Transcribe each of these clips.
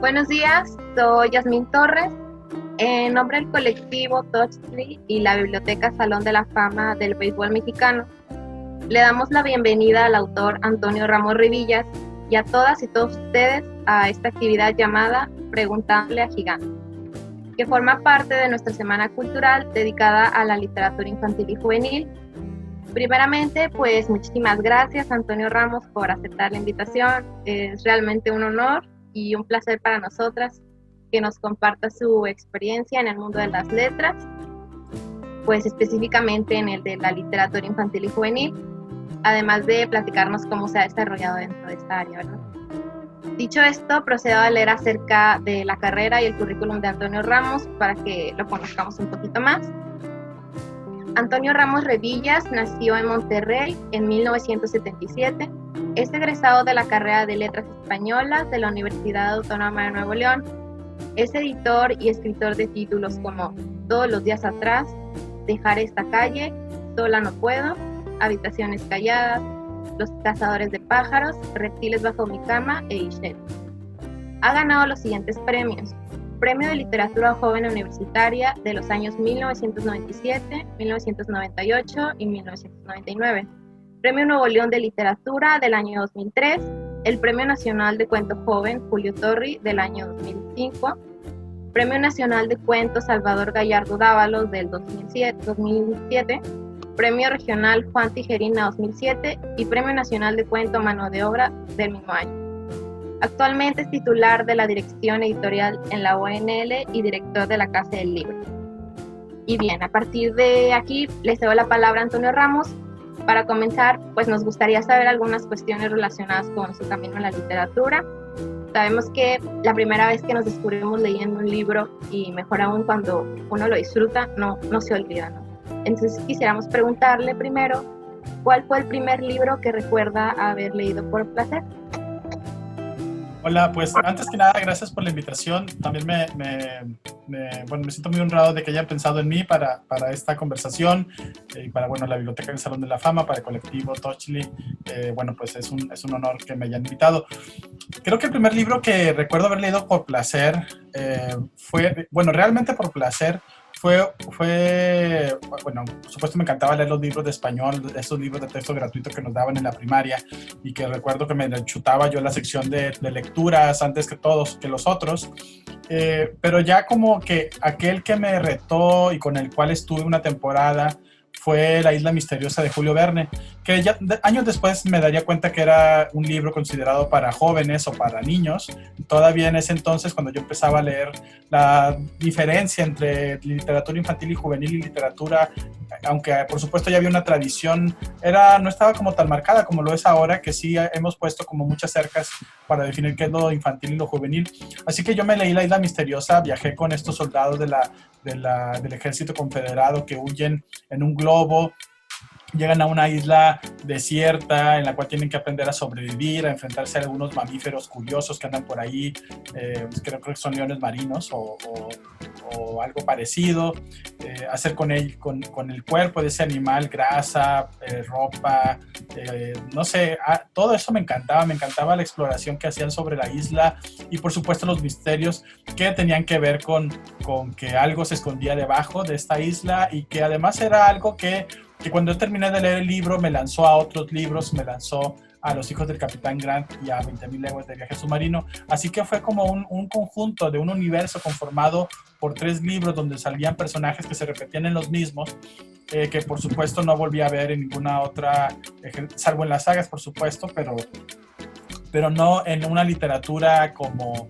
Buenos días, soy Yasmín Torres. En nombre del colectivo Touchly y la Biblioteca Salón de la Fama del Béisbol Mexicano, le damos la bienvenida al autor Antonio Ramos Revillas y a todas y todos ustedes a esta actividad llamada Preguntándole a Gigante, que forma parte de nuestra semana cultural dedicada a la literatura infantil y juvenil. Primeramente, pues muchísimas gracias, Antonio Ramos, por aceptar la invitación. Es realmente un honor y un placer para nosotras que nos comparta su experiencia en el mundo de las letras, pues específicamente en el de la literatura infantil y juvenil, además de platicarnos cómo se ha desarrollado dentro de esta área, ¿verdad? Dicho esto, procedo a leer acerca de la carrera y el currículum de Antonio Ramos para que lo conozcamos un poquito más. Antonio Ramos Revillas nació en Monterrey en 1977. Es egresado de la carrera de Letras Españolas de la Universidad Autónoma de Nuevo León. Es editor y escritor de títulos como Todos los días atrás, Dejar esta calle, Sola no puedo, Habitaciones calladas, Los cazadores de pájaros, Reptiles bajo mi cama e Ishel. Ha ganado los siguientes premios: Premio de Literatura Joven Universitaria de los años 1997, 1998 y 1999. Premio Nuevo León de Literatura del año 2003. El Premio Nacional de Cuento Joven Julio Torri del año 2005. Premio Nacional de Cuento Salvador Gallardo Dávalos del 2007. Premio Regional Juan Tijerina 2007 y Premio Nacional de Cuento Mano de Obra del mismo año. Actualmente es titular de la dirección editorial en la ONL y director de la Casa del Libro. Y bien, a partir de aquí les doy la palabra a Antonio Ramos. Para comenzar, pues nos gustaría saber algunas cuestiones relacionadas con su camino en la literatura. Sabemos que la primera vez que nos descubrimos leyendo un libro, y mejor aún cuando uno lo disfruta, no se olvida, ¿no? Entonces quisiéramos preguntarle primero, ¿cuál fue el primer libro que recuerda haber leído por placer? Hola, pues antes que nada, gracias por la invitación. También me siento muy honrado de que hayan pensado en mí para esta conversación y para la Biblioteca del Salón de la Fama, para el colectivo Touchly. Pues es un honor que me hayan invitado. Creo que el primer libro que recuerdo haber leído por placer realmente por placer, por supuesto me encantaba leer los libros de español, esos libros de texto gratuito que nos daban en la primaria y que recuerdo que me chutaba yo en la sección de lecturas antes que los otros, pero ya como que aquel que me retó y con el cual estuve una temporada fue La Isla Misteriosa de Julio Verne, que ya años después me daría cuenta que era un libro considerado para jóvenes o para niños. Todavía en ese entonces, cuando yo empezaba a leer la diferencia entre literatura infantil y juvenil y literatura, aunque por supuesto ya había una tradición, no estaba como tan marcada como lo es ahora, que sí hemos puesto como muchas cercas para definir qué es lo infantil y lo juvenil. Así que yo me leí La Isla Misteriosa, viajé con estos soldados del ejército confederado que huyen en un globo, llegan a una isla desierta en la cual tienen que aprender a sobrevivir, a enfrentarse a algunos mamíferos curiosos que andan por ahí, creo que son leones marinos o algo parecido, hacer con el cuerpo de ese animal grasa, ropa, todo eso me encantaba la exploración que hacían sobre la isla y por supuesto los misterios que tenían que ver con que algo se escondía debajo de esta isla y que además era algo que cuando yo terminé de leer el libro me lanzó a otros libros, me lanzó a Los hijos del Capitán Grant y a 20.000 leguas de viaje submarino. Así que fue como un conjunto de un universo conformado por 3 libros donde salían personajes que se repetían en los mismos, que por supuesto no volví a ver en ninguna otra, salvo en las sagas por supuesto, pero no en una literatura como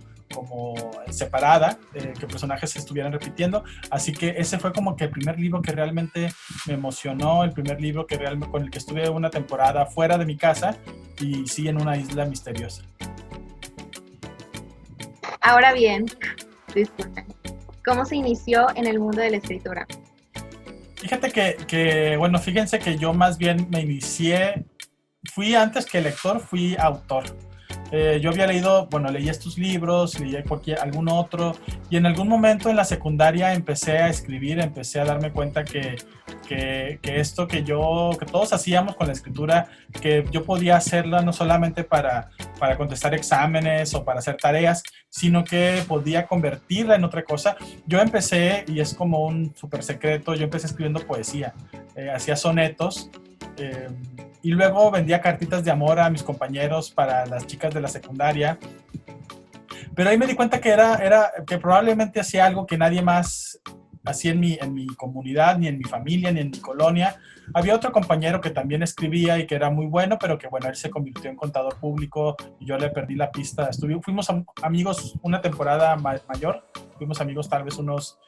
separada, que personajes se estuvieran repitiendo. Así que ese fue como que el primer libro que realmente me emocionó, el primer libro con el que estuve una temporada fuera de mi casa y sí en una isla misteriosa. Ahora bien, disculpen, ¿cómo se inició en el mundo de la escritura? Fíjate fíjense que yo más bien me inicié, fui antes que lector, fui autor. Yo había leí estos libros, leí algún otro y en algún momento en la secundaria empecé a escribir, empecé a darme cuenta que que esto que todos hacíamos con la escritura, que yo podía hacerla no solamente para contestar exámenes o para hacer tareas, sino que podía convertirla en otra cosa. Yo empecé, y es como un súper secreto, yo empecé escribiendo poesía, hacía sonetos, y luego vendía cartitas de amor a mis compañeros para las chicas de la secundaria. Pero ahí me di cuenta que probablemente hacía algo que nadie más hacía en mi comunidad, ni en mi familia, ni en mi colonia. Había otro compañero que también escribía y que era muy bueno, pero que bueno, él se convirtió en contador público y yo le perdí la pista. Fuimos amigos una temporada mayor, fuimos amigos tal vez unos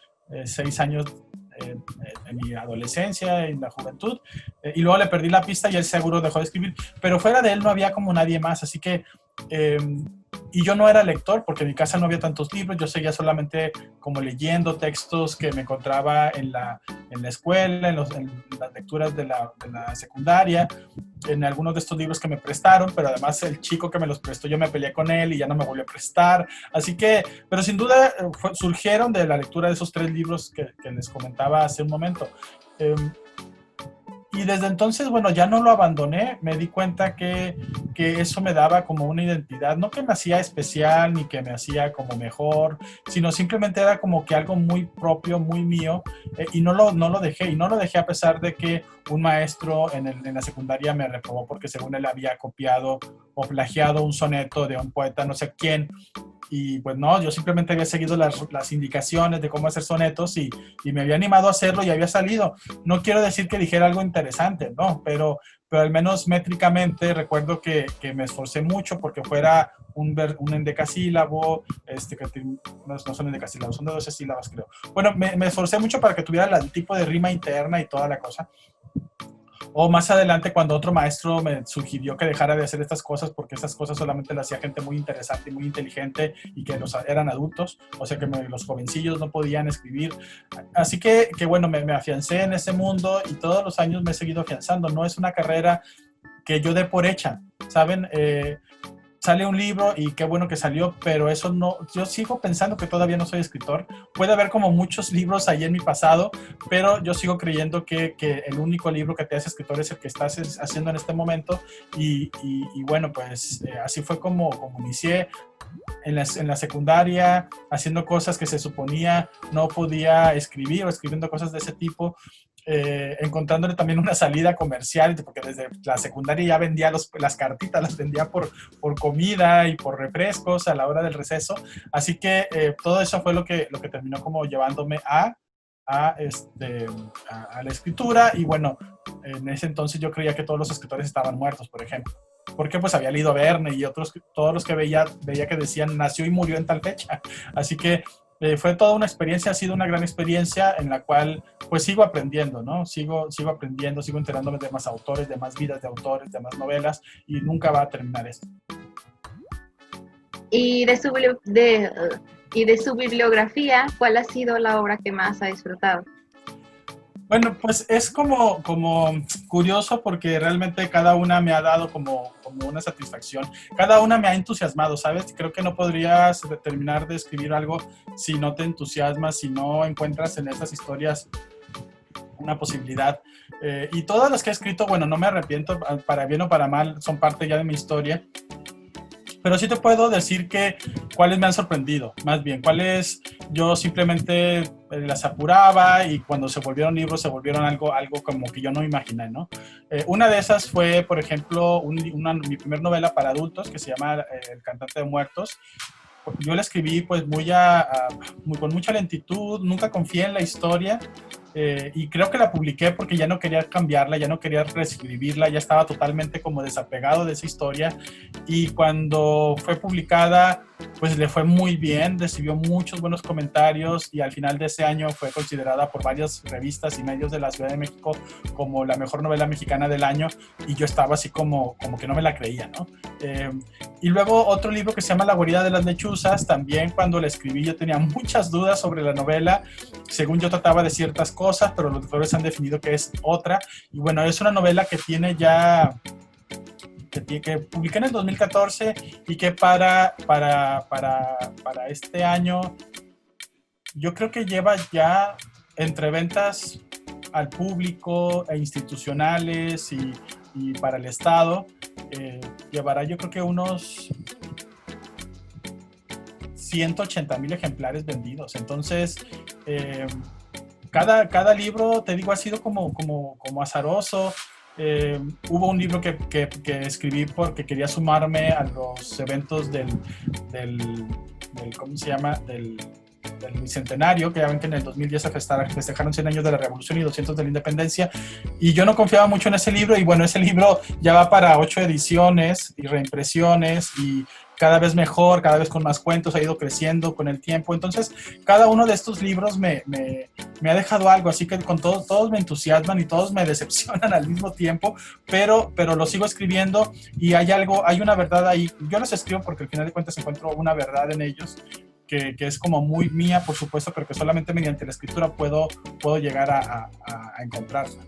6 años en mi adolescencia, en la juventud, y luego le perdí la pista y él seguro dejó de escribir, pero fuera de él no había como nadie más, así que y yo no era lector porque en mi casa no había tantos libros, yo seguía solamente como leyendo textos que me encontraba en la escuela, en las lecturas de la secundaria, en algunos de estos libros que me prestaron, pero además el chico que me los prestó, yo me peleé con él y ya no me volvió a prestar, así que, pero sin duda surgieron de la lectura de esos 3 libros que les comentaba hace un momento. Y desde entonces, bueno, ya no lo abandoné, me di cuenta que eso me daba como una identidad, no que me hacía especial ni que me hacía como mejor, sino simplemente era como que algo muy propio, muy mío, y no lo dejé a pesar de que un maestro en la secundaria me reprobó porque según él había copiado o plagiado un soneto de un poeta no sé quién. Y pues no, yo simplemente había seguido las indicaciones de cómo hacer sonetos y me había animado a hacerlo y había salido. No quiero decir que dijera algo interesante, no, pero al menos métricamente recuerdo que me esforcé mucho porque fuera un endecasílabo, que no son endecasílabos, son de 12 sílabas creo. Bueno, me esforcé mucho para que tuviera el tipo de rima interna y toda la cosa. O más adelante cuando otro maestro me sugirió que dejara de hacer estas cosas porque estas cosas solamente las hacía gente muy interesante y muy inteligente y que eran adultos, o sea que los jovencillos no podían escribir. Así que bueno, me afiancé en ese mundo y todos los años me he seguido afianzando. No es una carrera que yo dé por hecha, ¿saben? Sale un libro y qué bueno que salió, pero eso no, yo sigo pensando que todavía no soy escritor. Puede haber como muchos libros ahí en mi pasado, pero yo sigo creyendo que el único libro que te hace escritor es el que estás haciendo en este momento y bueno, pues así fue como inicié en la secundaria, haciendo cosas que se suponía no podía escribir o escribiendo cosas de ese tipo. Encontrándole también una salida comercial, porque desde la secundaria ya vendía las cartitas, las vendía por comida y por refrescos a la hora del receso, así que todo eso fue lo que terminó como llevándome a la escritura. Y bueno, en ese entonces yo creía que todos los escritores estaban muertos, por ejemplo, porque pues había leído Verne y todos los que veía que decían nació y murió en tal fecha, así que fue toda una experiencia, ha sido una gran experiencia en la cual pues sigo aprendiendo, ¿no? Sigo aprendiendo, sigo enterándome de más autores, de más vidas de autores, de más novelas y nunca va a terminar esto. Y de su bibliografía, ¿cuál ha sido la obra que más ha disfrutado? Bueno, pues es como curioso porque realmente cada una me ha dado como una satisfacción. Cada una me ha entusiasmado, ¿sabes? Creo que no podrías terminar de escribir algo si no te entusiasmas, si no encuentras en esas historias una posibilidad. Y todas las que he escrito, bueno, no me arrepiento, para bien o para mal, son parte ya de mi historia. Pero sí te puedo decir que cuáles me han sorprendido, más bien, cuáles yo simplemente las apuraba y cuando se volvieron libros se volvieron algo como que yo no imaginé, ¿no? Una de esas fue, por ejemplo, mi primer novela para adultos que se llama El cantante de muertos. Yo la escribí pues con mucha lentitud, nunca confié en la historia. Y creo que la publiqué porque ya no quería cambiarla, ya no quería reescribirla, ya estaba totalmente como desapegado de esa historia. Y cuando fue publicada, pues le fue muy bien, recibió muchos buenos comentarios y al final de ese año fue considerada por varias revistas y medios de la Ciudad de México como la mejor novela mexicana del año, y yo estaba así como que no me la creía, ¿no? Y luego otro libro que se llama La guarida de las lechuzas, también cuando la escribí yo tenía muchas dudas sobre la novela, según yo trataba de ciertas cosas, pero los lectores han definido que es otra, y bueno, es una novela que tiene ya que publiqué en el 2014 y que para este año yo creo que lleva ya entre ventas al público e institucionales y para el Estado. Llevará yo creo que unos 180,000 ejemplares vendidos. Entonces, cada libro, te digo, ha sido como azaroso. Hubo un libro que escribí porque quería sumarme a los eventos del ¿cómo se llama? Del Bicentenario, que ya ven que en el 2010 se festejaron 100 años de la Revolución y 200 de la Independencia, y yo no confiaba mucho en ese libro, y bueno, ese libro ya va para 8 ediciones y reimpresiones, y cada vez mejor, cada vez con más cuentos, ha ido creciendo con el tiempo. Entonces, cada uno de estos libros me ha dejado algo, así que con todos me entusiasman y todos me decepcionan al mismo tiempo, pero los sigo escribiendo, y hay una verdad ahí. Yo los escribo porque al final de cuentas encuentro una verdad en ellos, que es como muy mía, por supuesto, pero que solamente mediante la escritura puedo llegar a encontrarla.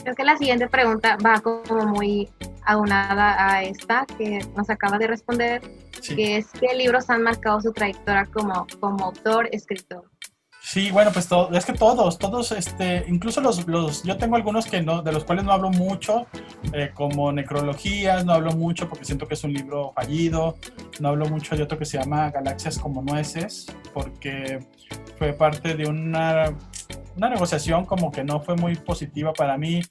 Creo que la siguiente pregunta va como muy aunada a esta que nos acaba de responder, sí. Que es ¿qué libros han marcado su trayectoria como autor, escritor? Sí, bueno, pues es que todos, incluso yo tengo algunos de los cuales no hablo mucho, como Necrologías, no hablo mucho porque siento que es un libro fallido. No hablo mucho de otro que se llama Galaxias como nueces, porque fue parte de una negociación como que no fue muy positiva para mí,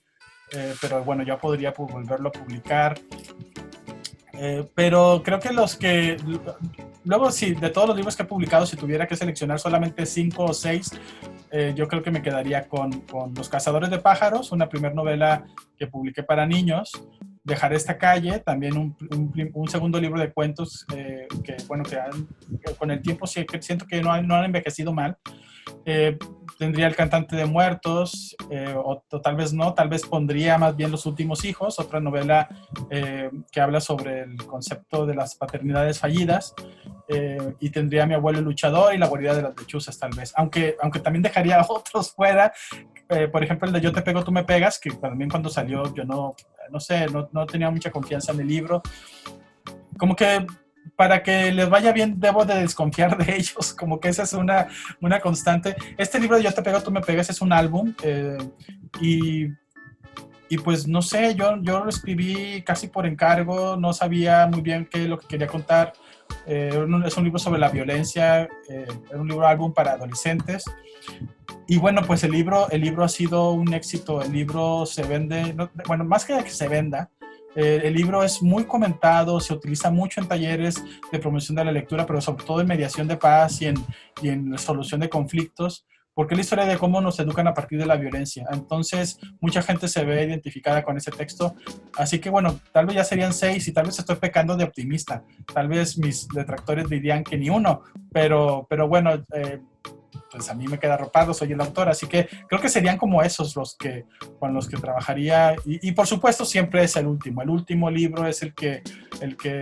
pero bueno, ya podría volverlo a publicar. Pero creo que luego, sí, de todos los libros que he publicado, si tuviera que seleccionar solamente 5 o 6, yo creo que me quedaría con Los Cazadores de Pájaros, una primera novela que publiqué para niños. Dejaré esta calle, también un segundo libro de cuentos que con el tiempo sí, que siento que no han envejecido mal. Tendría El Cantante de Muertos, o tal vez no, tal vez pondría más bien Los Últimos Hijos, otra novela que habla sobre el concepto de las paternidades fallidas, y tendría Mi Abuelo Luchador y La Guarida de las Lechuzas, tal vez, aunque también dejaría otros fuera, por ejemplo el de Yo te pego, tú me pegas, que también cuando salió yo no tenía mucha confianza en el libro, como que para que les vaya bien debo de desconfiar de ellos, como que esa es una constante. Este libro de Yo te pego, tú me pegas es un álbum, y pues no sé, yo lo escribí casi por encargo, no sabía muy bien qué es lo que quería contar. Es un libro sobre la violencia, es un álbum para adolescentes. Y bueno, pues el libro ha sido un éxito. El libro se vende, bueno, más que se venda, el libro es muy comentado, se utiliza mucho en talleres de promoción de la lectura, pero sobre todo en mediación de paz y en resolución de conflictos, porque es la historia de cómo nos educan a partir de la violencia. Entonces, mucha gente se ve identificada con ese texto. Así que bueno, tal vez ya serían 6 y tal vez estoy pecando de optimista. Tal vez mis detractores dirían que ni uno, pero bueno, pues a mí me queda arropado, soy el autor, así que creo que serían como esos con los que trabajaría, y por supuesto siempre es el último libro es el que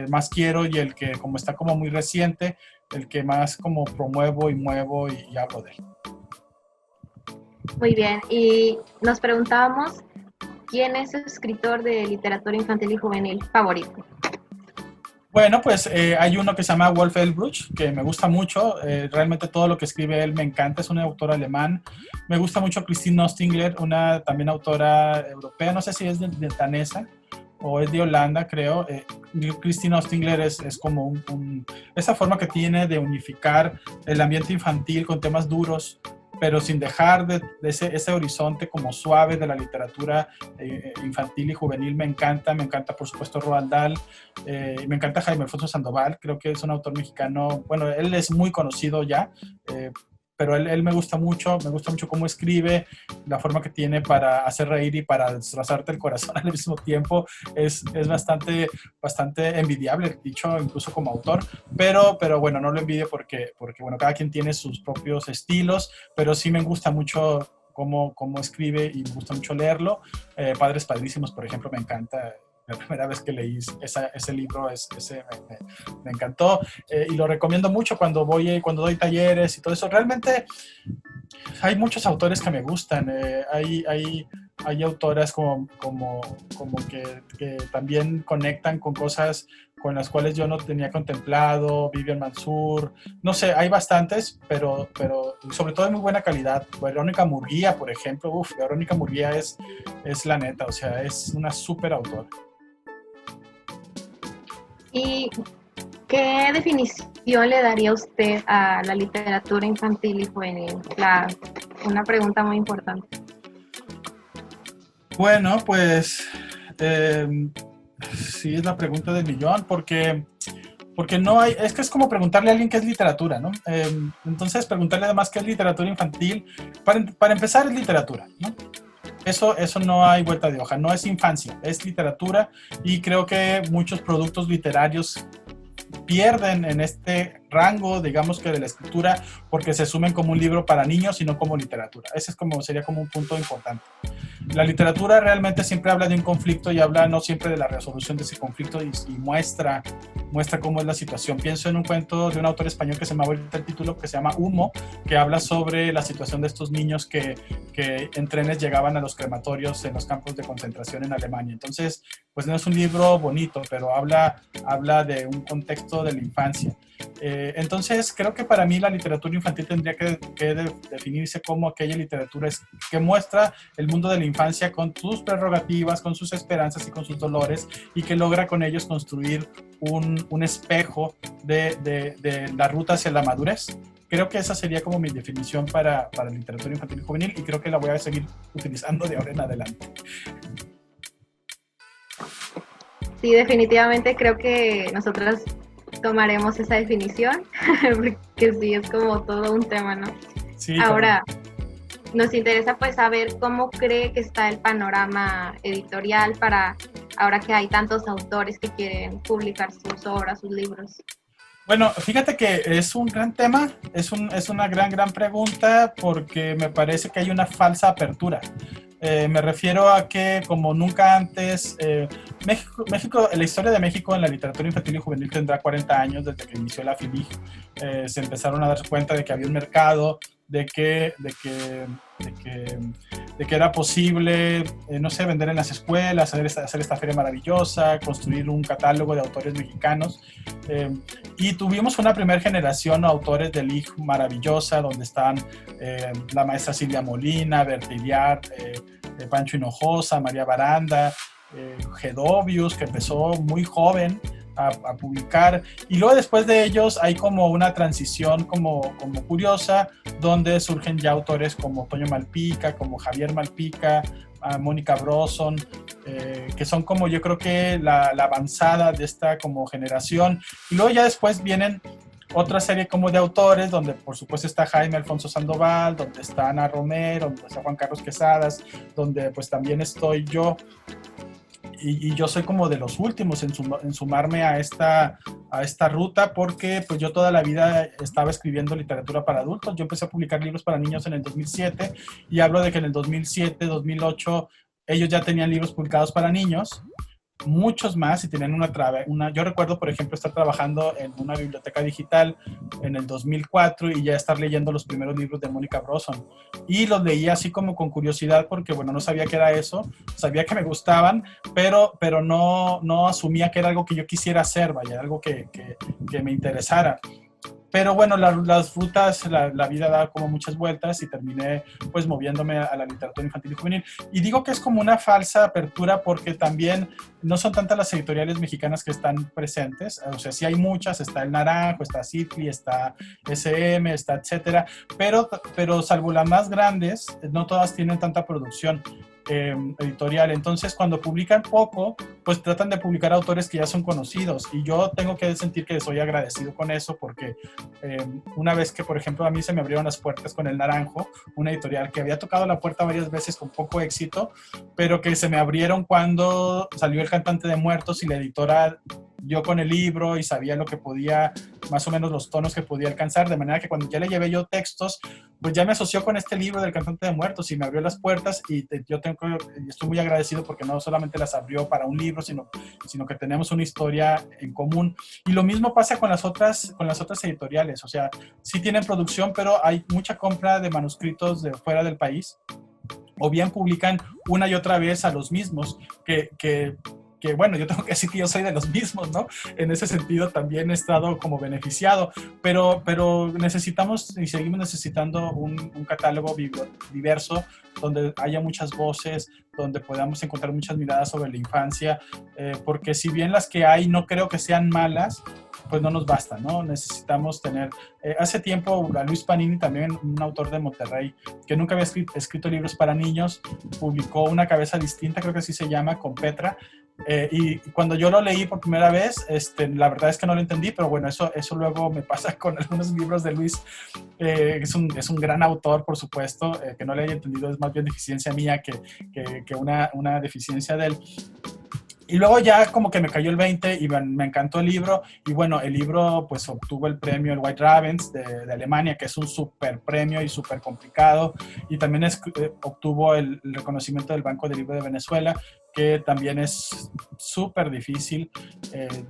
más quiero, y el que como está como muy reciente, el que más como promuevo y muevo y hablo de él. Muy bien, y nos preguntábamos ¿quién es su escritor de literatura infantil y juvenil favorito? Bueno, pues hay uno que se llama Wolf Ehlbruch, que me gusta mucho. Realmente todo lo que escribe él me encanta. Es un autor alemán. Me gusta mucho Christine Nostingler, una también autora europea. No sé si es de danesa o es de Holanda, creo. Christine Nostingler es como esa forma que tiene de unificar el ambiente infantil con temas duros, pero sin dejar de ese horizonte como suave de la literatura infantil y juvenil. Me encanta por supuesto Roald Dahl, me encanta Jaime Alfonso Sandoval, creo que es un autor mexicano, bueno, él es muy conocido ya, pero él me gusta mucho cómo escribe, la forma que tiene para hacer reír y para destrozarte el corazón al mismo tiempo, es bastante envidiable, dicho incluso como autor, pero bueno, no lo envidio porque bueno, cada quien tiene sus propios estilos, pero sí me gusta mucho cómo escribe y me gusta mucho leerlo. Padres Padrísimos, por ejemplo, me encanta. La primera vez que leí ese libro, me encantó, y lo recomiendo mucho cuando doy talleres y todo eso. Realmente hay muchos autores que me gustan. Hay hay autoras como que también conectan con cosas con las cuales yo no tenía contemplado, Vivian Mansur, no sé, hay bastantes, pero sobre todo de muy buena calidad. Verónica Murguía, por ejemplo, Verónica Murguía es la neta, o sea, es una súper autora. ¿Y qué definición le daría usted a la literatura infantil y juvenil? Una pregunta muy importante. Bueno, pues sí, es la pregunta del millón, porque no hay, es que es como preguntarle a alguien qué es literatura, ¿no? Entonces, preguntarle además qué es literatura infantil, para empezar es literatura, ¿no? Eso no hay vuelta de hoja, no es infancia, es literatura, y creo que muchos productos literarios pierden en este rango, digamos que de la escritura, porque se asumen como un libro para niños y no como literatura. Ese sería como un punto importante. La literatura realmente siempre habla de un conflicto y habla no siempre de la resolución de ese conflicto y muestra cómo es la situación. Pienso en un cuento de un autor español que se me ha vuelto el título, que se llama Humo, que habla sobre la situación de estos niños que en trenes llegaban a los crematorios en los campos de concentración en Alemania. Entonces, pues no es un libro bonito, pero habla de un contexto de la infancia. Entonces, creo que para mí la literatura infantil tendría que definirse como aquella literatura que muestra el mundo de la infancia con sus prerrogativas, con sus esperanzas y con sus dolores, y que logra con ellos construir un espejo de la ruta hacia la madurez. Creo que esa sería como mi definición para literatura infantil y juvenil, y creo que la voy a seguir utilizando de ahora en adelante. Sí, definitivamente creo que nosotras tomaremos esa definición, porque sí, es como todo un tema, ¿no? Sí, ahora, nos interesa pues saber cómo cree que está el panorama editorial para ahora que hay tantos autores que quieren publicar sus obras, sus libros. Bueno, fíjate que es un gran tema, es una gran pregunta, porque me parece que hay una falsa apertura. Me refiero a que como nunca antes, México, la historia de México en la literatura infantil y juvenil tendrá 40 años desde que inició la FILIG. Se empezaron a dar cuenta de que había un mercado, de que era posible, no sé, vender en las escuelas, hacer esta feria maravillosa, construir un catálogo de autores mexicanos. Y tuvimos una primera generación de autores de LIG maravillosa, donde están la maestra Silvia Molina, Bertiliar, Pancho Hinojosa, María Baranda, Gedovius, que empezó muy joven a publicar, y luego después de ellos hay como una transición como curiosa, donde surgen ya autores como Toño Malpica, como Javier Malpica, Mónica Broson, que son como yo creo que la avanzada de esta como generación, y luego ya después vienen otra serie como de autores, donde por supuesto está Jaime Alfonso Sandoval, donde está Ana Romero, donde está Juan Carlos Quesadas, donde pues también estoy yo. Y yo soy como de los últimos en sumarme a esta ruta, porque pues yo toda la vida estaba escribiendo literatura para adultos. Yo empecé a publicar libros para niños en el 2007, y hablo de que en el 2007, 2008 ellos ya tenían libros publicados para niños, muchos más, y tenían yo recuerdo, por ejemplo, estar trabajando en una biblioteca digital en el 2004 y ya estar leyendo los primeros libros de Mónica Broson, y los leía así como con curiosidad, porque bueno, no sabía qué era eso, sabía que me gustaban, pero no asumía que era algo que yo quisiera hacer, vaya, algo que me interesara. Pero bueno, las rutas, la vida da como muchas vueltas, y terminé pues moviéndome a la literatura infantil y juvenil. Y digo que es como una falsa apertura, porque también no son tantas las editoriales mexicanas que están presentes. O sea, sí hay muchas, está El Naranjo, está Citli, está SM, está etcétera, pero salvo las más grandes, no todas tienen tanta producción editorial. Entonces, cuando publican poco, pues tratan de publicar autores que ya son conocidos, y yo tengo que sentir que soy agradecido con eso, porque una vez que, por ejemplo, a mí se me abrieron las puertas con El Naranjo, una editorial que había tocado la puerta varias veces con poco éxito, pero que se me abrieron cuando salió El Cantante de Muertos, y la editora dio con el libro y sabía lo que podía, más o menos los tonos que podía alcanzar, de manera que cuando ya le llevé yo textos, pues ya me asoció con este libro del Cantante de Muertos y me abrió las puertas, y estoy muy agradecido, porque no solamente las abrió para un libro, sino que tenemos una historia en común. Y lo mismo pasa con las otras editoriales. O sea, sí tienen producción, pero hay mucha compra de manuscritos de fuera del país. o bien publican una y otra vez a los mismos, que bueno, yo tengo que decir que yo soy de los mismos, ¿no? En ese sentido también he estado como beneficiado, pero necesitamos y seguimos necesitando un catálogo diverso, donde haya muchas voces, donde podamos encontrar muchas miradas sobre la infancia, porque si bien las que hay no creo que sean malas, pues no nos basta, ¿no? Necesitamos tener... hace tiempo, a Luis Panini, también un autor de Monterrey, que nunca había escrito libros para niños, publicó Una cabeza distinta, creo que así se llama, con Petra, y cuando yo lo leí por primera vez, la verdad es que no lo entendí, pero bueno, eso luego me pasa con algunos libros de Luis. Es un gran autor, por supuesto, que no le haya entendido es más bien deficiencia mía que una deficiencia de él. Y luego ya como que me cayó el 20 y me encantó el libro. Y bueno, el libro pues obtuvo el premio, el White Ravens de Alemania, que es un súper premio y súper complicado. Y también obtuvo el reconocimiento del Banco del Libro de Venezuela, que también es súper difícil.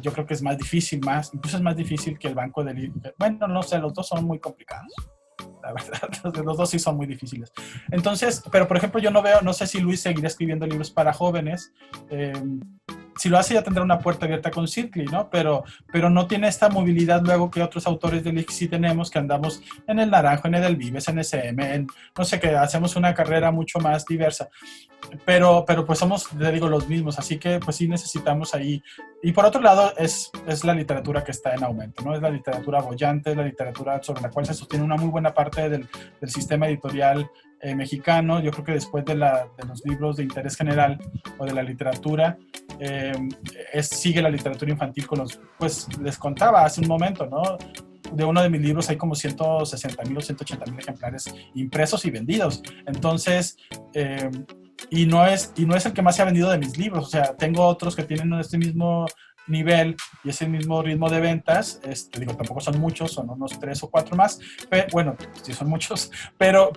Yo creo que es más difícil, incluso es más difícil que el Banco del Libro. Bueno, no sé, los dos son muy complicados. La verdad, los dos sí son muy difíciles. Entonces, pero por ejemplo, yo no sé si Luis seguirá escribiendo libros para jóvenes. Si lo hace ya tendrá una puerta abierta con Circli, ¿no? Pero no tiene esta movilidad luego que otros autores del IC sí tenemos, que andamos en el Naranjo, en Edelvives, en SM, no sé, que hacemos una carrera mucho más diversa. Pero pues somos, le digo, los mismos, así que pues sí necesitamos ahí. Y por otro lado es la literatura que está en aumento, ¿no? Es la literatura boyante, es la literatura sobre la cual se sostiene una muy buena parte del sistema editorial mexicano. Yo creo que después de los libros de interés general o de la literatura, sigue la literatura infantil pues les contaba hace un momento, ¿no? De uno de mis libros hay como 160,000 o 180,000 ejemplares impresos y vendidos. Entonces, y no es el que más se ha vendido de mis libros. O sea, tengo otros que tienen este mismo nivel y ese mismo ritmo de ventas. Digo, tampoco son muchos, son unos 3 o 4 más. Bueno, sí son muchos, pero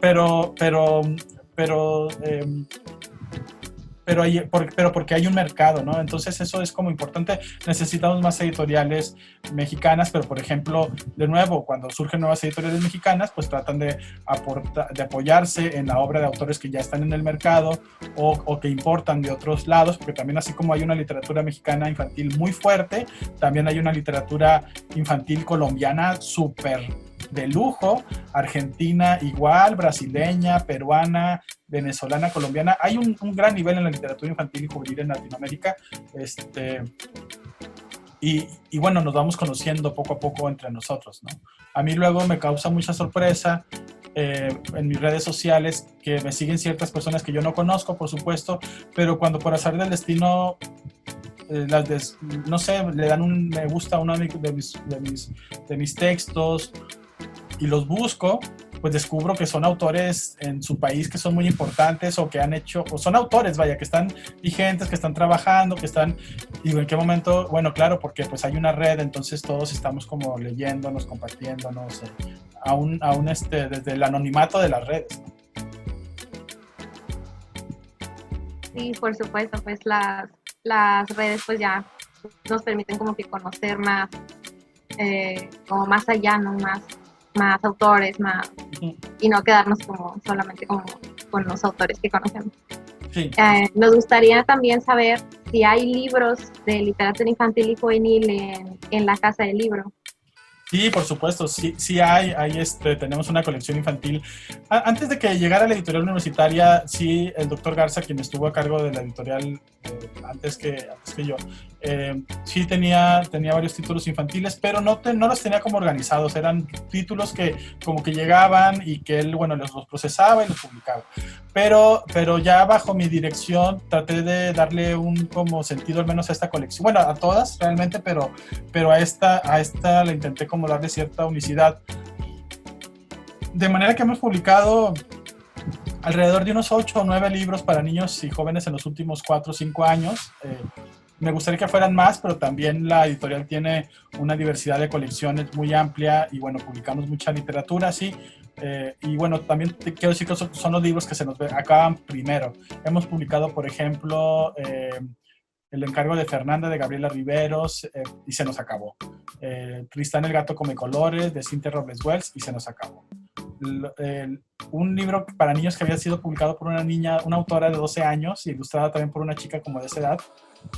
porque hay un mercado, ¿no? Entonces eso es como importante. Necesitamos más editoriales mexicanas, pero por ejemplo, de nuevo, cuando surgen nuevas editoriales mexicanas, pues tratan de apoyarse en la obra de autores que ya están en el mercado o que importan de otros lados, porque también así como hay una literatura mexicana infantil muy fuerte, también hay una literatura infantil colombiana súper de lujo, argentina igual, brasileña, peruana, venezolana, colombiana. Hay un gran nivel en la literatura infantil y juvenil en Latinoamérica. Y bueno, nos vamos conociendo poco a poco entre nosotros, ¿no? A mí luego me causa mucha sorpresa en mis redes sociales que me siguen ciertas personas que yo no conozco, por supuesto, pero cuando por azar del destino no sé, le dan un me gusta a uno de mis textos y los busco, pues descubro que son autores en su país que son muy importantes o que han hecho, o son autores, vaya, que están vigentes, que están trabajando, que están, digo, ¿en qué momento? Bueno, claro, porque pues hay una red, entonces todos estamos como leyéndonos, compartiéndonos, aún desde el anonimato de las redes, ¿no? Sí, por supuesto, pues las redes pues ya nos permiten como que conocer más, como más allá, ¿no? Más autores, más, y no quedarnos como solamente como con los autores que conocemos. Sí. Nos gustaría también saber si hay libros de literatura infantil y juvenil en la Casa del Libro. Sí, por supuesto, sí hay tenemos una colección infantil. Antes de que llegara a la editorial universitaria, sí, el doctor Garza, quien estuvo a cargo de la editorial antes que yo, sí tenía varios títulos infantiles, pero no los tenía como organizados. Eran títulos que como que llegaban y que él, bueno, los procesaba y los publicaba. Pero ya bajo mi dirección traté de darle un como sentido al menos a esta colección. Bueno, a todas realmente, pero a esta le intenté como darle cierta unicidad. De manera que hemos publicado alrededor de unos 8 o 9 libros para niños y jóvenes en los últimos 4 o 5 años. Me gustaría que fueran más, pero también la editorial tiene una diversidad de colecciones muy amplia y bueno, publicamos mucha literatura, sí. Y bueno, también quiero decir que son los libros que se nos acaban primero. Hemos publicado, por ejemplo, El encargo de Fernanda, de Gabriela Riveros, y se nos acabó. Tristán el gato come colores, de Cintia Robles Wells, y se nos acabó. un libro para niños que había sido publicado por una niña, una autora de 12 años, y ilustrada también por una chica como de esa edad,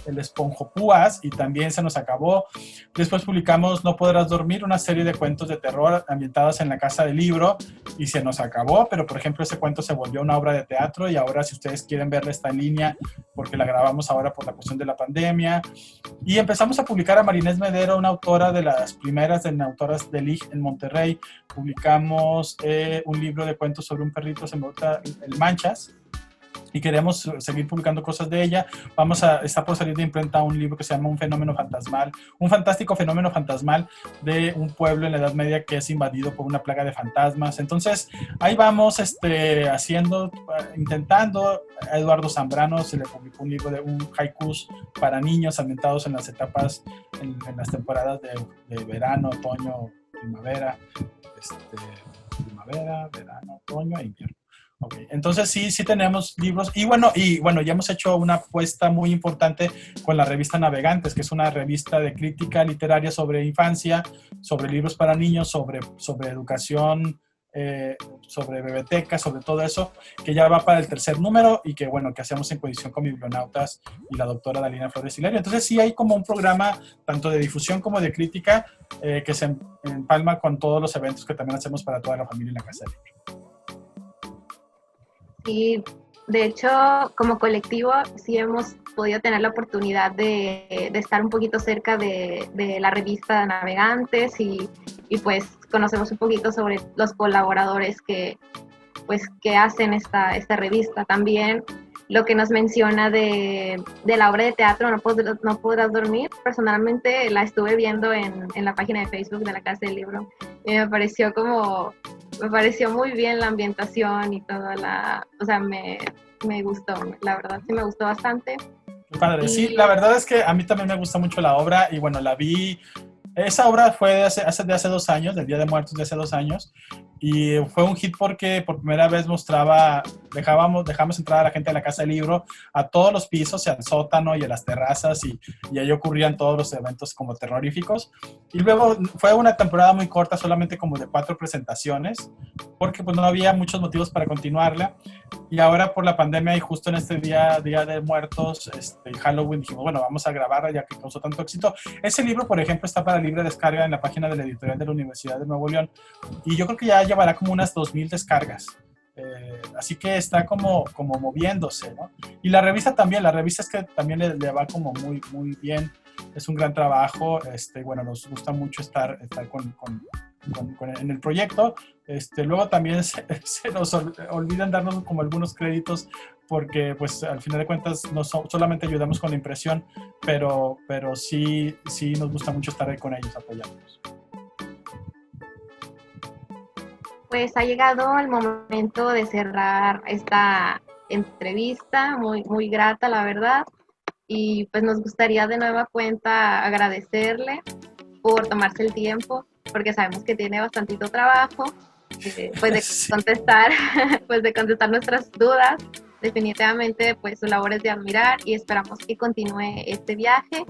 El Esponjopúas, y también se nos acabó. Después publicamos No podrás dormir, una serie de cuentos de terror ambientados en la casa del libro, y se nos acabó, pero por ejemplo ese cuento se volvió una obra de teatro, y ahora si ustedes quieren verla está en línea, porque la grabamos ahora por la cuestión de la pandemia. Y empezamos a publicar a Marinés Medero, una autora de las primeras de autoras de LIG en Monterrey. Publicamos un libro de cuentos sobre un perrito, se me gusta, el Manchas, y queremos seguir publicando cosas de ella. Está por salir de imprenta un libro que se llama Un fenómeno fantasmal, un fantástico fenómeno fantasmal de un pueblo en la Edad Media que es invadido por una plaga de fantasmas. Entonces, ahí vamos intentando. A Eduardo Zambrano se le publicó un libro de un haikus para niños ambientados en las etapas, en las temporadas de verano, otoño, primavera, verano, otoño e invierno. Okay. Entonces sí tenemos libros y bueno, ya hemos hecho una apuesta muy importante con la revista Navegantes, que es una revista de crítica literaria sobre infancia, sobre libros para niños, sobre educación, sobre biblioteca, sobre todo eso, que ya va para el 3er número y que hacemos en coedición con Biblionautas y la doctora Dalina Flores Hilario. Entonces sí hay como un programa tanto de difusión como de crítica que se empalma con todos los eventos que también hacemos para toda la familia en la Casa del Libro. Y de hecho, como colectivo, sí hemos podido tener la oportunidad de estar un poquito cerca de la revista Navegantes y pues conocemos un poquito sobre los colaboradores que hacen esta revista. También lo que nos menciona de la obra de teatro No podrás dormir, personalmente la estuve viendo en la página de Facebook de la Casa del Libro y me pareció muy bien la ambientación y toda me gustó, la verdad sí me gustó bastante. Padre, sí, la verdad es que a mí también me gusta mucho la obra y la vi. Esa obra fue de hace 2 años, del Día de Muertos de hace 2 años, y fue un hit porque por primera vez dejamos entrar a la gente a la Casa del Libro, a todos los pisos, y al sótano y a las terrazas, y ahí ocurrían todos los eventos como terroríficos. Y luego fue una temporada muy corta, solamente como de 4 presentaciones, porque pues no había muchos motivos para continuarla. Y ahora por la pandemia y justo en este Día de Muertos, Halloween, dijimos, vamos a grabarla ya que causó tanto éxito. Ese libro, por ejemplo, está para libre descarga en la página de la editorial de la Universidad de Nuevo León, y yo creo que ya llevará como unas 2,000 descargas. Así que está como moviéndose, ¿no? Y la revista también, es que también le va como muy, muy bien. Es un gran trabajo, nos gusta mucho estar en el proyecto. Luego también se nos olvidan darnos como algunos créditos porque pues al final de cuentas no solamente ayudamos con la impresión, pero sí nos gusta mucho estar ahí con ellos apoyándonos. Pues ha llegado el momento de cerrar esta entrevista, muy, muy grata la verdad, y pues nos gustaría de nueva cuenta agradecerle por tomarse el tiempo, porque sabemos que tiene bastantito trabajo, pues de Sí. contestar, pues de contestar nuestras dudas. Definitivamente pues su labor es de admirar y esperamos que continúe este viaje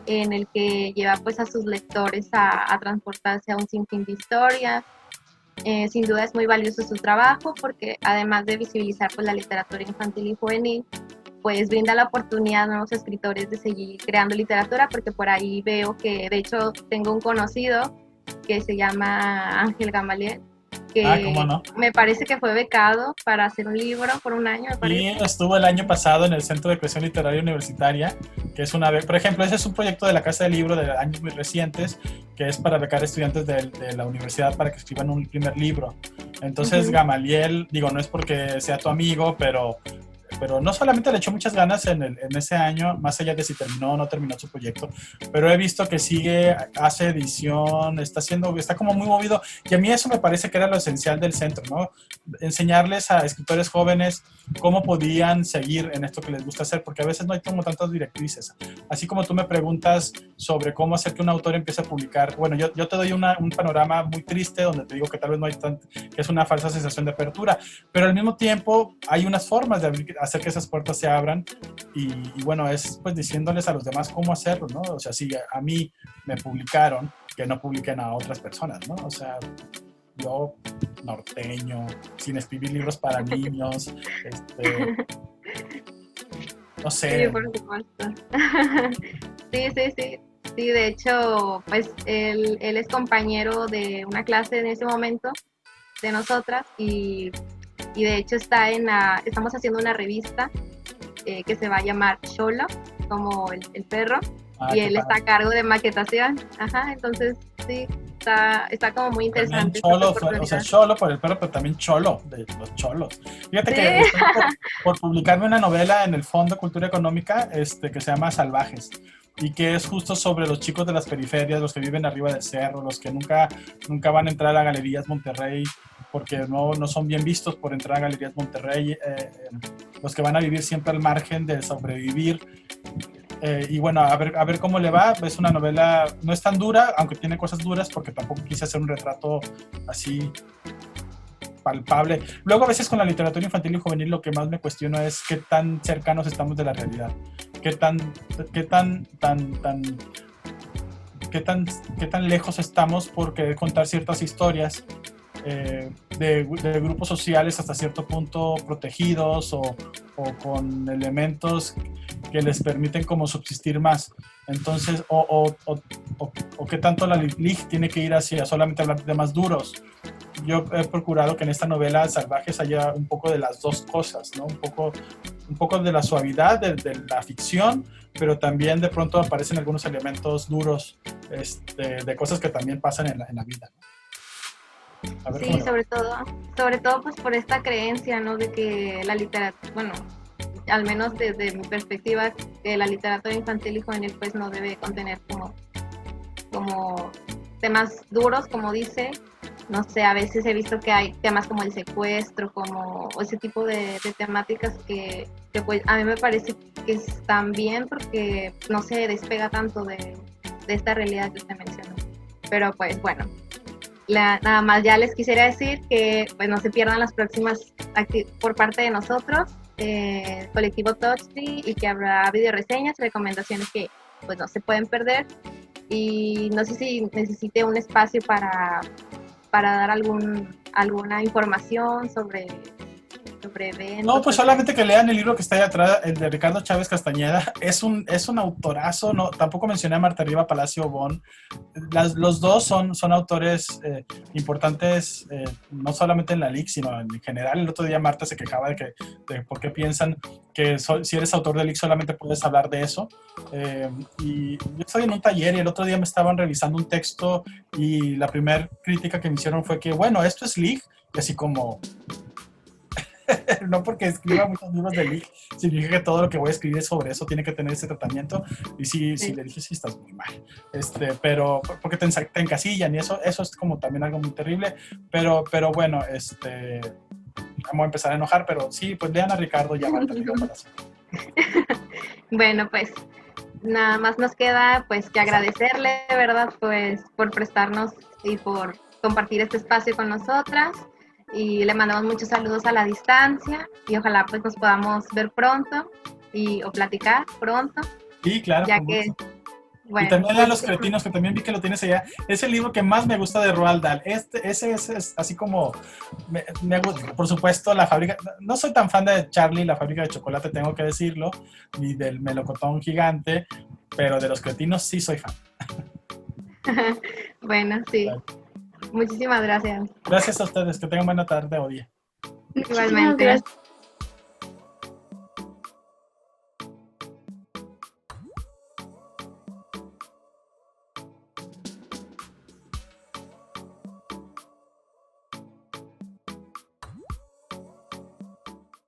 en el que lleva pues a sus lectores a transportarse a un sinfín de historias. Sin duda es muy valioso su trabajo porque además de visibilizar pues la literatura infantil y juvenil, pues brinda la oportunidad a nuevos escritores de seguir creando literatura, porque por ahí veo que de hecho tengo un conocido que se llama Ángel Gamaliel, que ¿Cómo no? me parece que fue becado para hacer un libro por un año, me parece. Y estuvo el año pasado en el Centro de Creación Literaria Universitaria, que es por ejemplo, ese es un proyecto de la Casa del Libro de años muy recientes, que es para becar estudiantes de la universidad para que escriban un primer libro. Entonces, Gamaliel, no es porque sea tu amigo, pero no solamente le echó muchas ganas en ese año, más allá de si terminó o no terminó su proyecto, pero he visto que sigue, hace edición, está como muy movido, y a mí eso me parece que era lo esencial del centro, ¿no? Enseñarles a escritores jóvenes cómo podían seguir en esto que les gusta hacer, porque a veces no hay como tantas directrices. Así como tú me preguntas sobre cómo hacer que un autor empiece a publicar, yo te doy un panorama muy triste donde te digo que tal vez no hay que es una falsa sensación de apertura, pero al mismo tiempo hay unas formas de hacer que esas puertas se abran, y es pues diciéndoles a los demás cómo hacerlo, ¿no? O sea, si a mí me publicaron, que no publiquen a otras personas, ¿no? O sea, yo norteño, sin escribir libros para niños, no sé. Sí, por supuesto. Sí. Sí, de hecho, pues él es compañero de una clase en ese momento de nosotras y de hecho estamos haciendo una revista que se va a llamar Cholo, como el perro, y él está a cargo de maquetación. Ajá, entonces sí, está como muy interesante. Cholo, o sea, Cholo por el perro, pero también Cholo, de los cholos. Fíjate sí. que estoy por publicarme una novela en el Fondo de Cultura Económica que se llama Salvajes, y que es justo sobre los chicos de las periferias, los que viven arriba del cerro, los que nunca van a entrar a Galerías Monterrey porque no son bien vistos por entrar a Galerías Monterrey, los que van a vivir siempre al margen de sobrevivir. Y bueno, a ver cómo le va. Es una novela, no es tan dura, aunque tiene cosas duras, porque tampoco quise hacer un retrato así palpable. Luego a veces con la literatura infantil y juvenil lo que más me cuestiono es qué tan cercanos estamos de la realidad, qué tan lejos estamos por querer contar ciertas historias de grupos sociales hasta cierto punto protegidos o con elementos que les permiten como subsistir más. Entonces, o qué tanto la LIG tiene que ir hacia solamente hablar de temas duros. Yo he procurado que en esta novela Salvajes haya un poco de las dos cosas, ¿no? Un poco de la suavidad de la ficción, pero también de pronto aparecen algunos elementos duros de cosas que también pasan en la vida, ¿no? Sí, sobre todo pues por esta creencia, ¿no? De que la literatura, bueno, al menos desde mi perspectiva, que la literatura infantil y juvenil pues no debe contener como temas duros, como dice. No sé, a veces he visto que hay temas como el secuestro, como ese tipo de temáticas que pues a mí me parece que están bien porque no se despega tanto de esta realidad que usted mencionó. Pero pues bueno, nada más ya les quisiera decir que pues no se pierdan las próximas por parte de nosotros, Colectivo Touchtree, y que habrá video reseñas, recomendaciones que pues no se pueden perder. Y no sé si necesite un espacio para dar alguna información sobre eventos. No, pues solamente que lean el libro que está ahí atrás, el de Ricardo Chávez Castañeda. Es un autorazo. No, tampoco mencioné a Marta Riva Palacio Bon. Los dos son autores importantes, no solamente en la LIC, sino en general. El otro día Marta se quejaba de por qué piensan que si eres autor de LIC solamente puedes hablar de eso. Y yo estoy en un taller y el otro día me estaban revisando un texto y la primera crítica que me hicieron fue que, bueno, esto es LIC, y así como... no porque escriba muchos libros de LIC significa que todo lo que voy a escribir sobre eso tiene que tener ese tratamiento. Y sí. Le dije, sí, estás muy mal. Pero porque te encasillan y eso es como también algo muy terrible. Pero bueno, vamos a empezar a enojar, pero sí, pues lean a Ricardo y a Marta Riva Palacio. Bueno, pues nada más nos queda pues que agradecerle, ¿verdad? Pues por prestarnos y por compartir este espacio con nosotras. Y le mandamos muchos saludos a la distancia y ojalá pues nos podamos ver pronto o platicar pronto. Sí, claro. Ya que, bueno, y también a Los Cretinos, que también vi que lo tienes allá. Es el libro que más me gusta de Roald Dahl. Ese es así como, me gusta. Por supuesto, La Fábrica, no soy tan fan de Charlie, La Fábrica de Chocolate, tengo que decirlo, ni del Melocotón Gigante, pero de Los Cretinos sí soy fan. Bueno, sí. Claro. Muchísimas gracias. Gracias a ustedes, que tengan buena tarde o día. Igualmente.